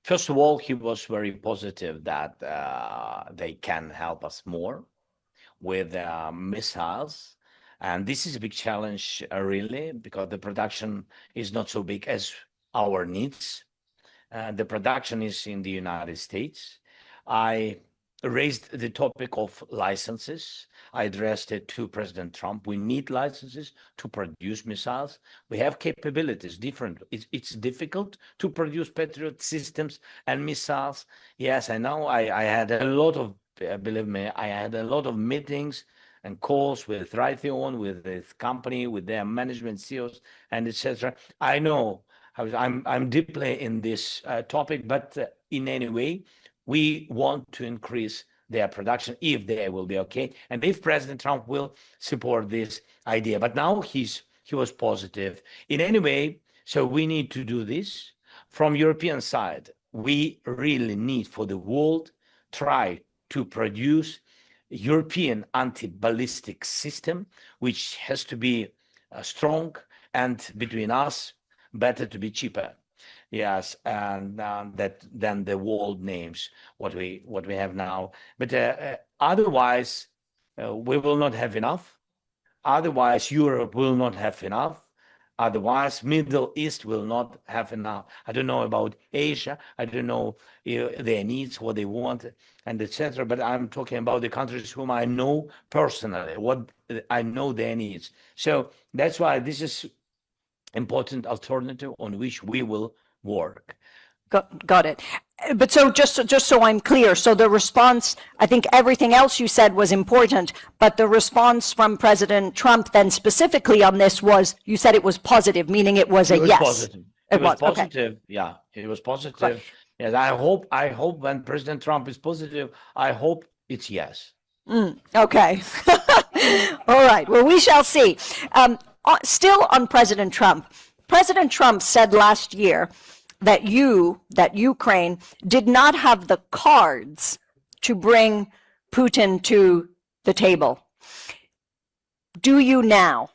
First of all, he was very positive that they can help us more with missiles. And this is a big challenge, really, because the production is not so big as our needs. The production is in the United States. I raised the topic of licenses. I addressed it to President Trump. We need licenses to produce missiles. We have capabilities different. It's difficult to produce Patriot systems and missiles. Yes, I know. I had a lot of, believe me, I had a lot of meetings and calls with Raytheon, with this company, with their management CEOs, and etc. I know I'm deeply in this topic, but in any way, we want to increase their production if they will be okay, and if President Trump will support this idea. But now he was positive. In any way, so we need to do this. From European side, we really need for the world try to produce European anti-ballistic system, which has to be strong, and between us, better to be cheaper. Yes, and that than the world names what we have now. But otherwise, we will not have enough. Otherwise, Europe will not have enough. Otherwise, Middle East will not have enough. I don't know about Asia. I don't know their needs, what they want, and etc. But I'm talking about the countries whom I know personally, what I know their needs. So that's why this is important alternative on which we will work. Got it. But so just so I'm clear, so the response, I think everything else you said was important, but the response from President Trump then specifically on this was, you said it was positive, meaning it was a yes. Positive. It was positive. Okay. Yeah, it was positive. Right. Yes, I hope when President Trump is positive, I hope it's yes. Okay. All right. Well, we shall see. Still on President Trump said last year that Ukraine did not have the cards to bring Putin to the table. Do you now?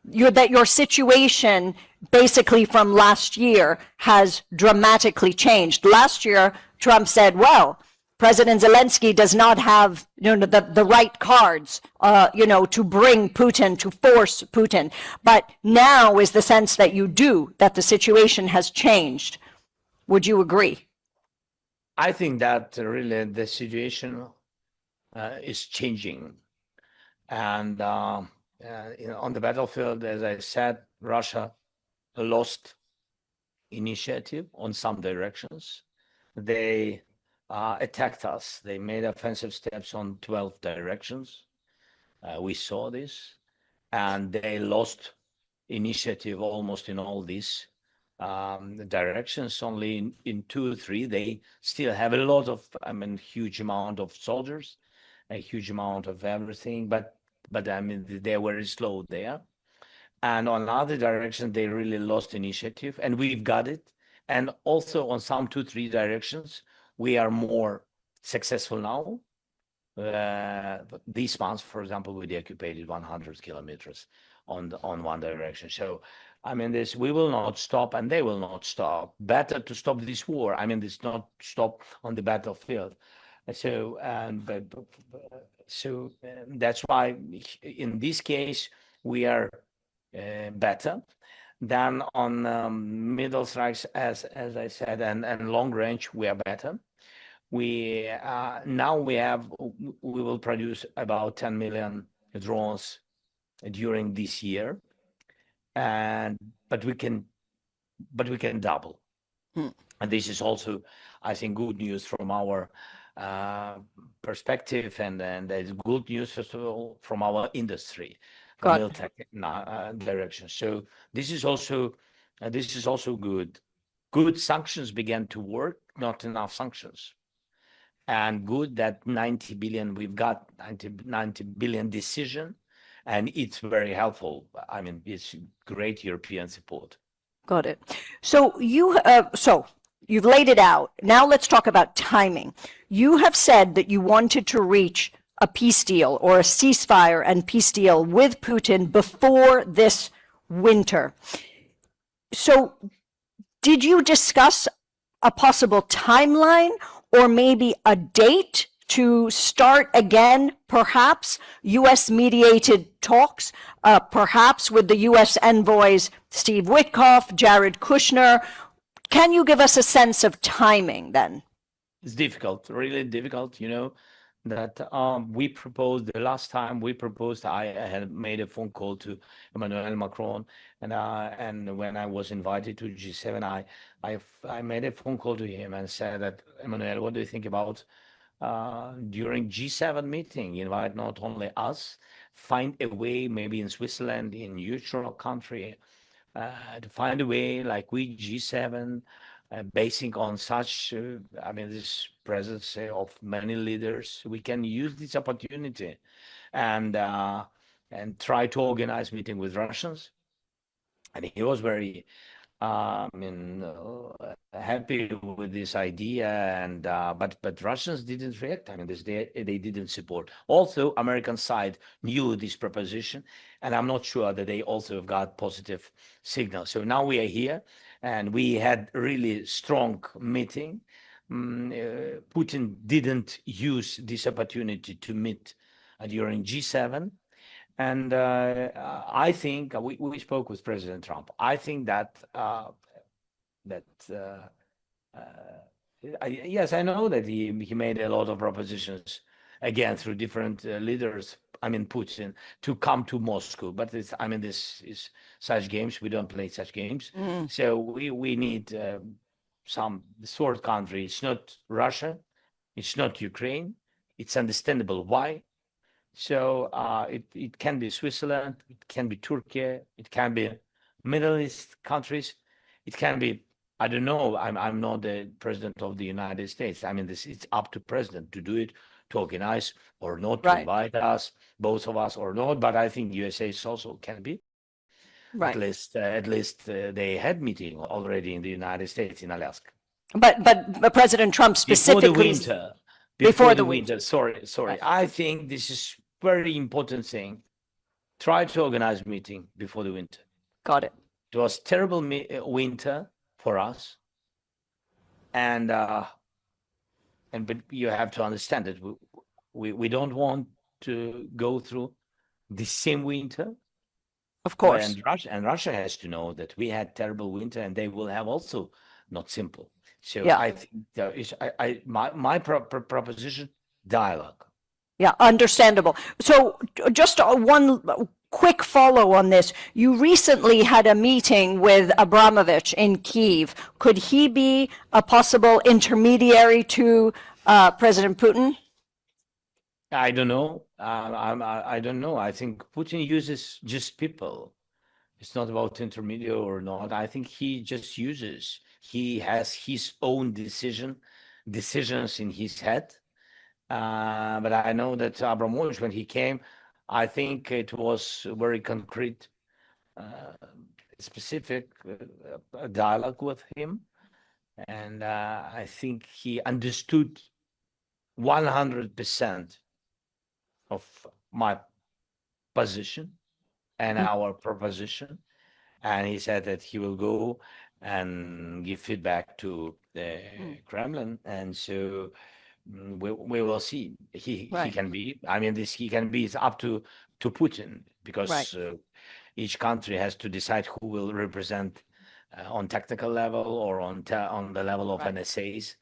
That your situation basically from last year has dramatically changed. Last year, Trump said, well, President Zelenskyy does not have the right cards to bring Putin, to force Putin. But now is the sense that you do, that the situation has changed. Would you agree? I think that really the situation is changing. And on the battlefield, as I said, Russia lost initiative on some directions. They attacked us. They made offensive steps on 12 directions. We saw this, and they lost initiative almost in all these directions. Only in 2 or 3, they still have a lot of, huge amount of soldiers, a huge amount of everything, but they're very slow there. And on other directions, they really lost initiative, and we've got it. And also on some 2 or 3 directions, we are more successful now. These months, for example, we deoccupied 100 kilometers on one direction. So, we will not stop, and they will not stop. Better to stop this war. This not stop on the battlefield. So, that's why in this case we are better than on middle strikes, as I said, and long range we are better. We will produce about 10 million drones during this year, but we can double. And this is also, I think, good news from our perspective, and there's good news, first of all, from our industry, military direction. So this is also good. Good sanctions began to work, not enough sanctions. And good that 90 billion, we've got 90 billion decision, and it's very helpful. It's great European support. Got it. So you've laid it out. Now let's talk about timing. You have said that you wanted to reach a peace deal or a ceasefire and peace deal with Putin before this winter. So did you discuss a possible timeline or maybe a date to start again, perhaps U.S. mediated talks, perhaps with the U.S. envoys Steve Witkoff, Jared Kushner? Can you give us a sense of timing then? It's difficult, really difficult, that we proposed the last time we proposed, I had made a phone call to Emmanuel Macron, and when I was invited to G7, I made a phone call to him and said that, Emmanuel, what do you think about during G7 meeting, invite not only us, find a way, maybe in Switzerland, in neutral country, to find a way like we G7, basing on such, this presence of many leaders, we can use this opportunity and try to organize meeting with Russians. And he was very, happy with this idea, and but Russians didn't react. They didn't support. Also, American side knew this proposition, and I'm not sure that they also got positive signals. So now we are here, and we had really strong meeting. Putin didn't use this opportunity to meet during G7. And I think we spoke with President Trump. I think that yes, I know that he made a lot of propositions again through different leaders. Putin, to come to Moscow, but this is such games. We don't play such games. So we need some third country. It's not Russia. It's not Ukraine. It's understandable why. So it can be Switzerland, it can be Turkey, it can be Middle East countries, it can be, I don't know, I'm not the president of the United States. It's up to president to do it, to organize or not, to invite us, both of us or not. But I think USA also can be. At least they had meeting already in the United States, in Alaska. But President Trump specifically before the winter. Sorry. I think this is very important thing. Try to organize meeting before the winter. Got it. It was terrible winter for us, but you have to understand that we don't want to go through the same winter. Of course. And Russia has to know that we had terrible winter, and they will have also not simple. So yeah. I think my proposition, dialogue. Yeah, understandable. So just one quick follow on this. You recently had a meeting with Abramovich in Kyiv. Could he be a possible intermediary to President Putin? I don't know. I don't know. I think Putin uses just people. It's not about intermediary or not. I think he just uses. He has his own decisions in his head. But I know that Abramovich, when he came, I think it was very concrete, specific dialogue with him. And I think he understood 100% of my position and our proposition. And he said that he will go and give feedback to the Kremlin. And so we will see. He can be. He can be. It's up to Putin, because each country has to decide who will represent on technical level or on the level of NSAs.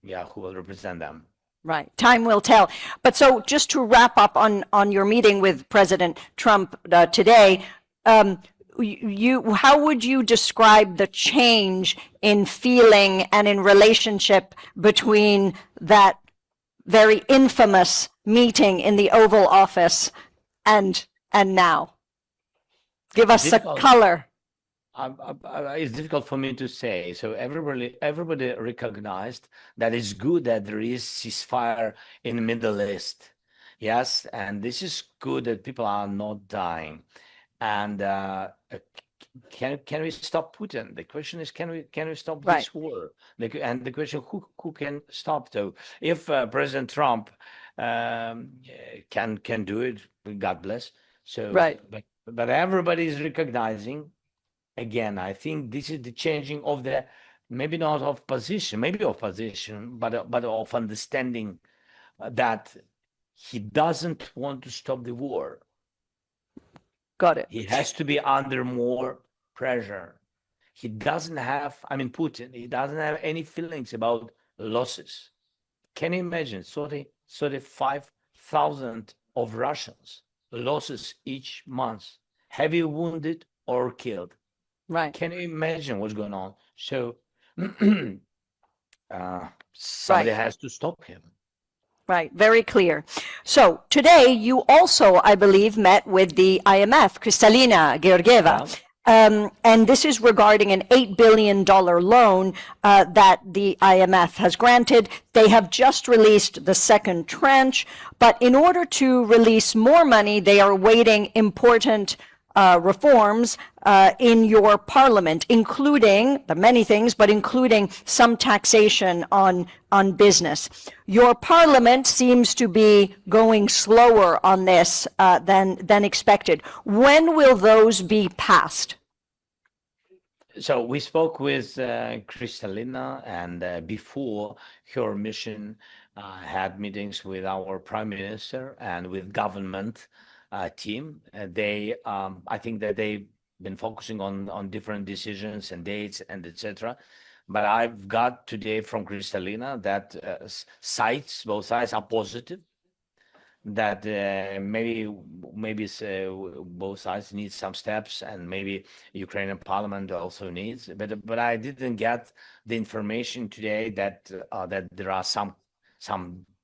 Yeah, who will represent them. Right. Time will tell. But so just to wrap up on your meeting with President Trump today, how would you describe the change in feeling and in relationship between that very infamous meeting in the Oval Office and now? Give us a color. It's difficult for me to say. So everybody recognized that it's good that there is ceasefire in the Middle East. Yes, and this is good that people are not dying. And can we stop Putin? The question is, can we stop this war? And the question, who can stop? So if President Trump can do it, God bless. So but everybody is recognizing again, I think this is the changing of the, maybe not of position, maybe of position, but of understanding that he doesn't want to stop the war. Got it. He has to be under more pressure. He doesn't have, I mean, Putin, he doesn't have any feelings about losses. Can you imagine 35,000 of Russians losses each month, heavy wounded or killed? Right. Can you imagine what's going on? So somebody has to stop him. Right, very clear. So today you also, I believe, met with the IMF, Kristalina Georgieva. And this is regarding an $8 billion loan that the IMF has granted. They have just released the second tranche, but in order to release more money, they are awaiting important reforms in your parliament, including the many things, but including some taxation on business. Your parliament seems to be going slower on this than expected. When will those be passed? So we spoke with Kristalina, and before her mission had meetings with our prime minister and with government team. I think that they've been focusing on different decisions and dates and etc. But I've got today from Kristalina that both sides are positive, that maybe both sides need some steps, and maybe Ukrainian parliament also needs. But I didn't get the information today that that there are some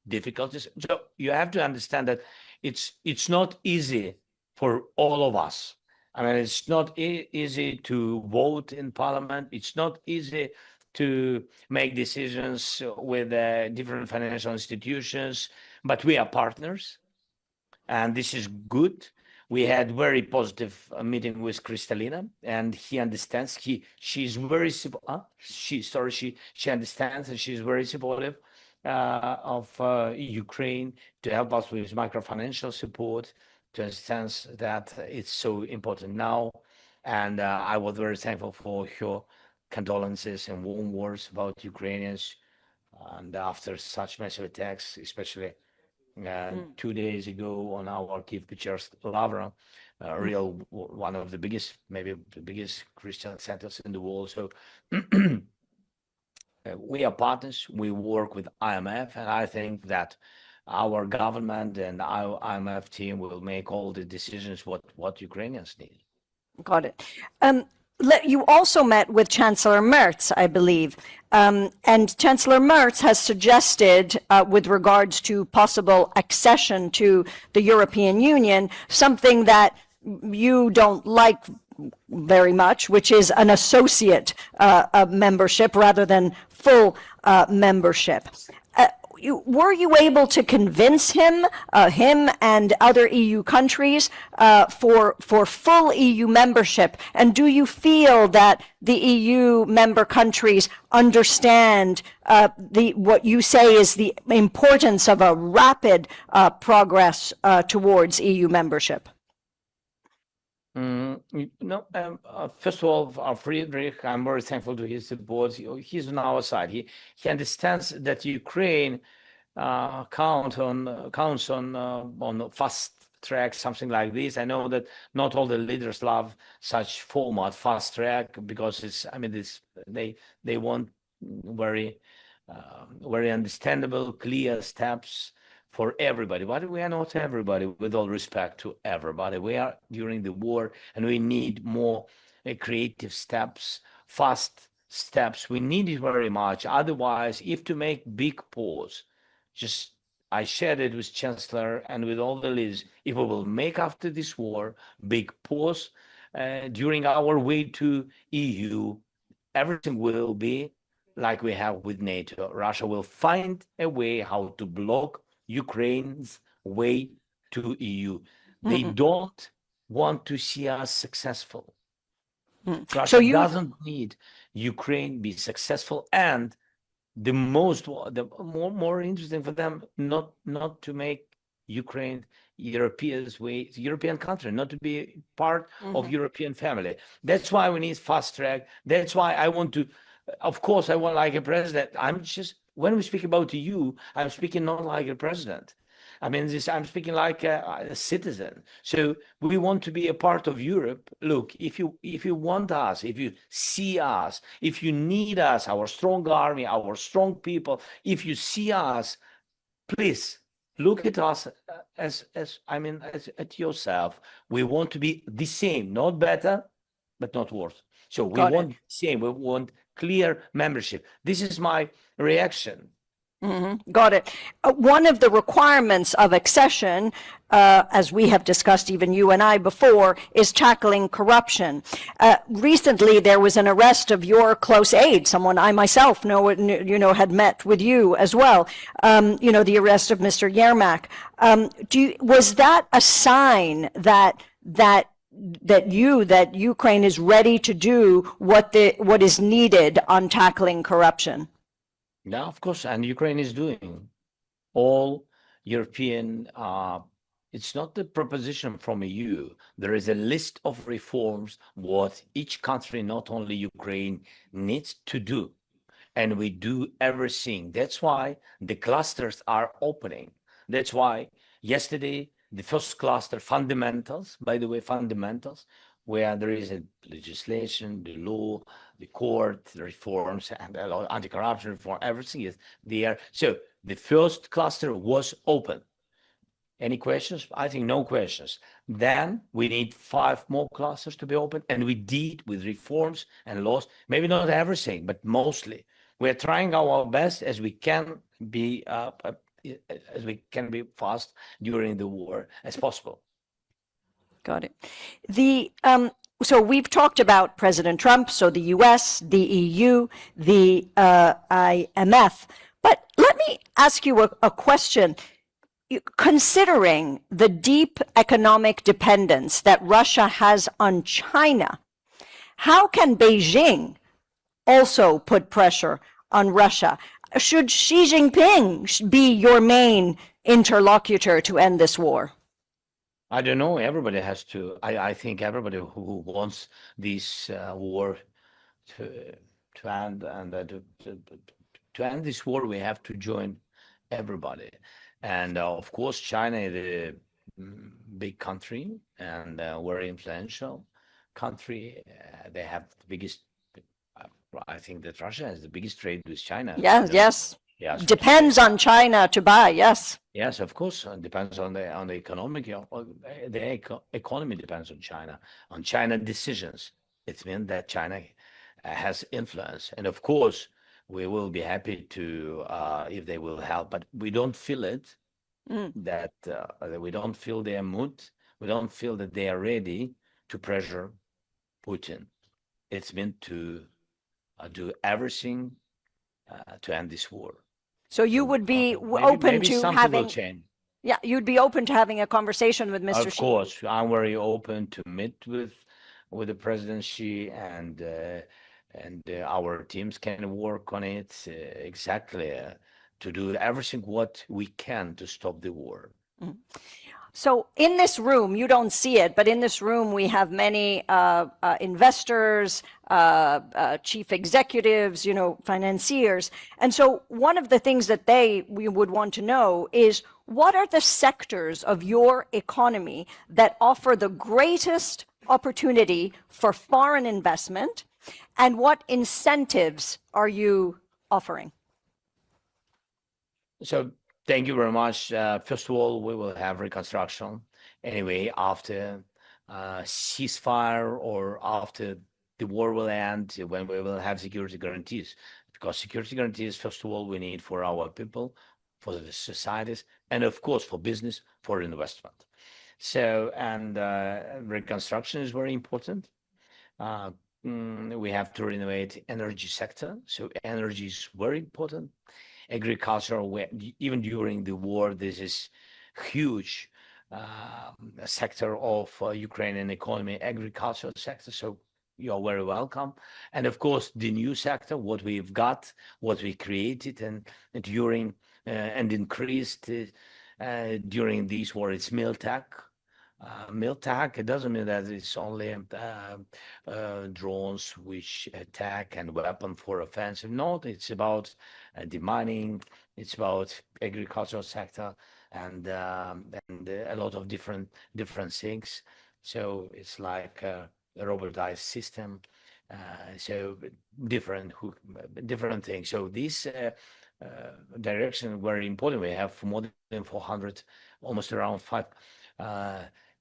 difficulties. So you have to understand that it's not easy for all of us. I mean, it's not easy to vote in parliament. It's not easy to make decisions with different financial institutions, but we are partners, and this is good. We had very positive meeting with Kristalina, and he understands. She understands, and she's very supportive of Ukraine to help us with microfinancial support, to understand that it's so important now. And I was very thankful for her condolences and warm words about Ukrainians. And after such massive attacks, especially 2 days ago on our Kiev-Pechersk Lavra, one of the biggest, maybe the biggest Christian centers in the world. So we are partners. We work with IMF, and I think that our government and our IMF team will make all the decisions what Ukrainians need. Got it. You also met with Chancellor Merz, I believe, and Chancellor Merz has suggested, with regards to possible accession to the European Union, something that you don't like very much, which is an associate membership rather than full membership. Were you able to convince him and other EU countries for full EU membership? And do you feel that the EU member countries understand what you say is the importance of a rapid progress towards EU membership? First of all, Friedrich, I'm very thankful to his support. He's on our side. He understands that Ukraine counts on fast track, something like this. I know that not all the leaders love such format, fast track, because they want very understandable, clear steps for everybody. But we are not everybody, with all respect to everybody. We are during the war, and we need more creative steps, fast steps. We need it very much. Otherwise, if to make big pause, I shared it with Chancellor and with all the leaders, if we will make after this war big pause during our way to EU, everything will be like we have with NATO. Russia will find a way how to block Ukraine's way to EU. They don't want to see us successful. Russia doesn't need Ukraine be successful, and the more interesting for them not to make Ukraine European country, not to be part of European family. That's why we need fast track. That's why I want to, of course, I want like a president. I'm just, when we speak about the EU, I'm speaking not like a president. I mean, I'm speaking like a citizen. So we want to be a part of Europe. Look, if you want us, if you see us, if you need us, our strong army, our strong people, if you see us, please look at us as at yourself. We want to be the same, not better, but not worse. So we want the same. We want clear membership. This is my reaction. Got it. One of the requirements of accession, as we have discussed, even you and I before, is tackling corruption. Recently, there was an arrest of your close aide, someone I myself know, had met with you as well. The arrest of Mr. Yermak. Was that a sign that Ukraine is ready to do what is needed on tackling corruption? Yeah, of course, and Ukraine is doing all European. It's not the proposition from EU. There is a list of reforms what each country, not only Ukraine, needs to do, and we do everything. That's why the clusters are opening. That's why yesterday the first cluster, fundamentals. By the way, fundamentals, where there is a legislation, the law, the court, the reforms, and anti-corruption reform, everything is there. So the first cluster was open. Any questions? I think no questions. Then we need 5 more clusters to be open, and we did with reforms and laws, maybe not everything, but mostly. We're trying our best as we can be fast during the war as possible. Got it. So we've talked about President Trump, so the US, the EU, the IMF. But let me ask you a question. Considering the deep economic dependence that Russia has on China, how can Beijing also put pressure on Russia? Should Xi Jinping be your main interlocutor to end this war? I don't know. Everybody has to. I think everybody who wants this war to end and to end this war, we have to join everybody. And of course, China is a big country and very influential country. They have the biggest. I think that Russia has the biggest trade with China. Yes, yes. Yes. Depends on China to buy. Yes. Yes, of course. It depends on the economic. The economy depends on China decisions. It means that China has influence, and of course, we will be happy to if they will help. But we don't feel it. That we don't feel their mood. We don't feel that they are ready to pressure Putin. It's meant to do everything to end this war. So you would be open to having. Yeah, you'd be open to having a conversation with Mr. Xi. Of course, I'm very open to meet with the President Xi, and our teams can work on it exactly to do everything what we can to stop the war. So in this room, you don't see it, but in this room we have many investors, chief executives, financiers. And so one of the things that we would want to know is, what are the sectors of your economy that offer the greatest opportunity for foreign investment, and what incentives are you offering? So thank you very much. First of all, we will have reconstruction anyway after ceasefire or after the war will end, when we will have security guarantees. Because security guarantees, first of all, we need for our people, for the societies, and of course for business, for investment. So, and reconstruction is very important. We have to renovate energy sector. So energy is very important. Agriculture, even during the war, this is huge sector of Ukrainian economy, agricultural sector. So you're very welcome. And of course, the new sector, what we've got, what we created and during and increased during this war. It's militech. Militech, it doesn't mean that it's only drones which attack and weapon for offensive. No, it's about demining, it's about agricultural sector and a lot of different things. So it's like a robotized system. So different things. So this direction very important. We have more than 400, almost around 5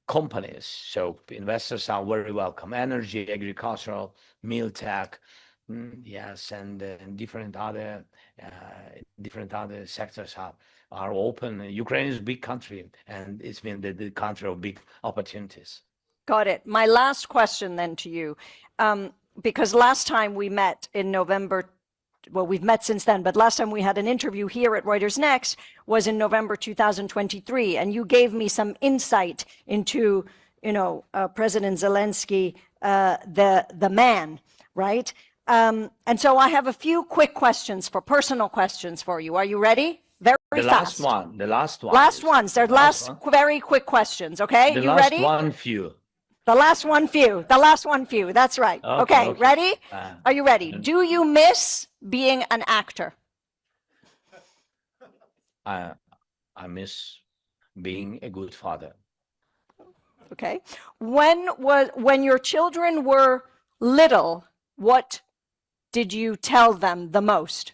companies. So investors are very welcome. Energy, agricultural, meal tech, yes, and different other sectors are open. Ukraine is a big country, and it's been the country of big opportunities. Got it. My last question then to you, because last time we met in November, well, we've met since then, but last time we had an interview here at Reuters Next was in November 2023, and you gave me some insight into, President Zelenskyy, the man, right? And so I have a few quick questions, personal questions for you. Are you ready? Very fast. The last one. Last ones. They're very quick questions. Okay, you ready? The last one few. That's right. Okay. Ready? Are you ready? Do you miss being an actor? I miss being a good father. Okay. When your children were little, what did you tell them the most?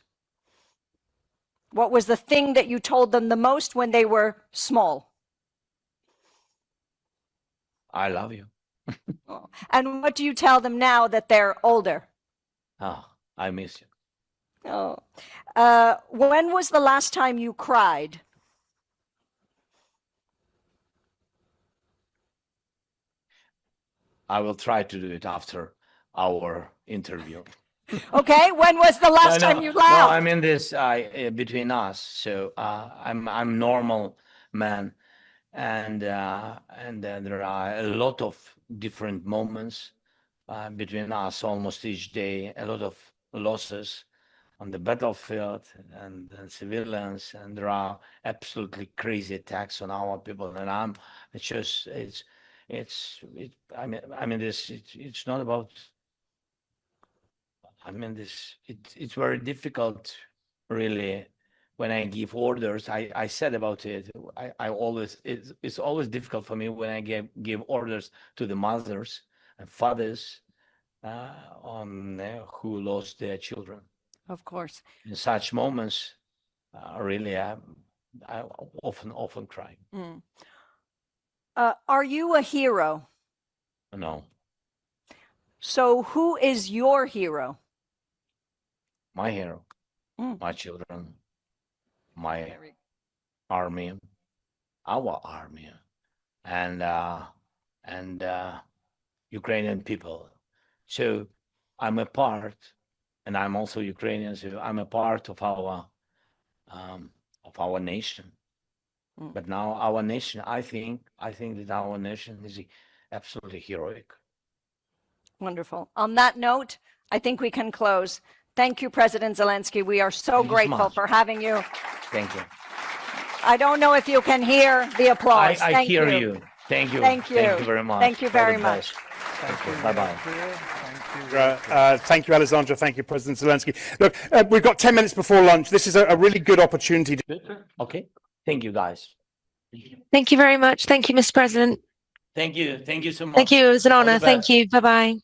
What was the thing that you told them the most when they were small? I love you. And what do you tell them now that they're older? Oh, I miss you. Oh. When was the last time you cried? I will try to do it after our interview. Okay. When was the last time you laughed? No, I mean this between us. So I'm normal man, and there are a lot of different moments between us almost each day. A lot of losses on the battlefield and civilians, and there are absolutely crazy attacks on our people. And it's not about. It's very difficult, really. When I give orders, I said about it. It's always difficult for me when I give orders to the mothers and fathers who lost their children. Of course. In such moments, really, I often cry. Are you a hero? No. So who is your hero? My hero, my children, my army, our army, and Ukrainian people. So I'm a part, and I'm also Ukrainian. So I'm a part of our nation. But now our nation, I think that our nation is absolutely heroic. Wonderful. On that note, I think we can close. Thank you, President Zelenskyy. We are so grateful for having you. Thank you. I don't know if you can hear the applause. I hear you. Thank you. Thank you. Thank you very much. Thank you very much. Thank you. Bye-bye. Thank you, Alessandra. Thank you, President Zelenskyy. Look, we've got 10 minutes before lunch. This is a really good opportunity. Okay. Thank you, guys. Thank you very much. Thank you, Mr. President. Thank you. Thank you so much. Thank you. It was an honor. Thank you. Bye-bye.